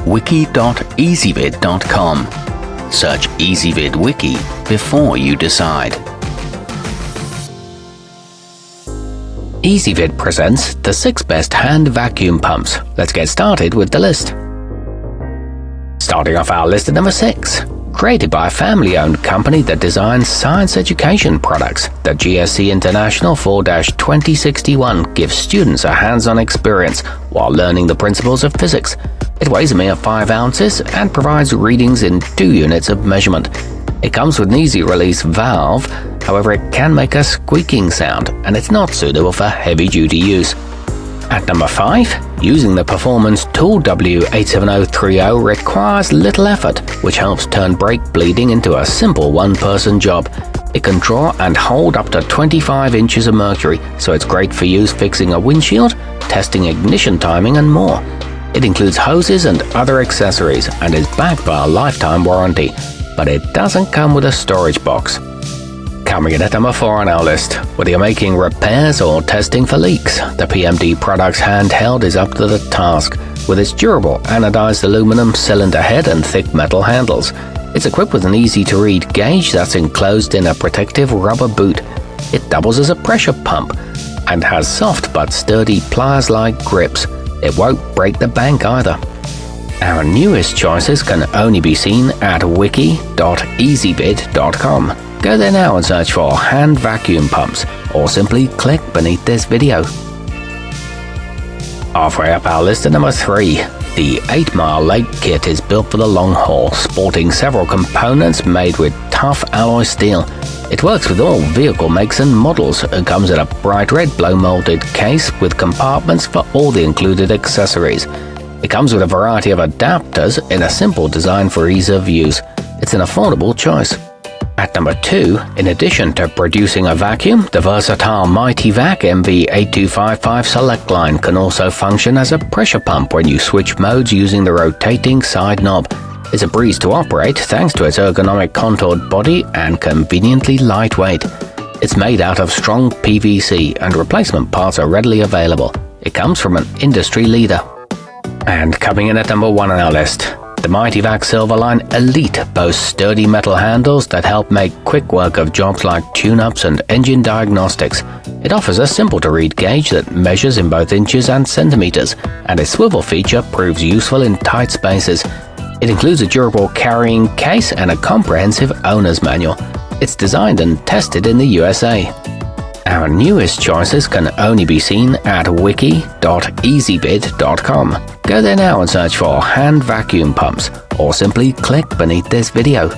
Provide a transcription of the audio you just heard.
wiki.ezvid.com. Search Ezvid Wiki before you decide. Ezvid presents the 6 best hand vacuum pumps. Let's get started with the list. Starting off our list at number 6. Created by a family-owned company that designs science education products, the GSC International 4-2061 gives students a hands-on experience while learning the principles of physics. It weighs a mere 5 ounces and provides readings in 2 units of measurement. It comes with an easy-release valve, however it can make a squeaking sound and it's not suitable for heavy-duty use. At number 5, using the Performance Tool W87030 requires little effort, which helps turn brake bleeding into a simple one-person job. It can draw and hold up to 25 inches of mercury, so it's great for use fixing a windshield, testing ignition timing and more. It includes hoses and other accessories and is backed by a lifetime warranty, but it doesn't come with a storage box. Coming in at number 4 on our list, whether you're making repairs or testing for leaks, the PMD Products handheld is up to the task. With its durable anodized aluminum cylinder head and thick metal handles, it's equipped with an easy-to-read gauge that's enclosed in a protective rubber boot. It doubles as a pressure pump and has soft but sturdy pliers-like grips. It won't break the bank either. Our newest choices can only be seen at wiki.ezvid.com. Go there now and search for hand vacuum pumps, or simply click beneath this video. Halfway up our list at number 3. The 8 Mile Lake Kit is built for the long haul, sporting several components made with tough alloy steel. It works with all vehicle makes and models and comes in a bright red blow-molded case with compartments for all the included accessories. It comes with a variety of adapters in a simple design for ease of use. It's an affordable choice. At number 2, in addition to producing a vacuum, the versatile mityvac MV8255 selectline can also function as a pressure pump when you switch modes using the rotating side knob. It's a breeze to operate thanks to its ergonomic contoured body and conveniently lightweight. It's made out of strong PVC and replacement parts are readily available. It comes from an industry leader. And coming in at number 1 on our list, the mityvac Silverline Elite boasts sturdy metal handles that help make quick work of jobs like tune-ups and engine diagnostics. It offers a simple-to-read gauge that measures in both inches and centimeters, and its swivel feature proves useful in tight spaces. It includes a durable carrying case and a comprehensive owner's manual. It's designed and tested in the USA. Our newest choices can only be seen at wiki.ezvid.com. Go there now and search for hand vacuum pumps, or simply click beneath this video.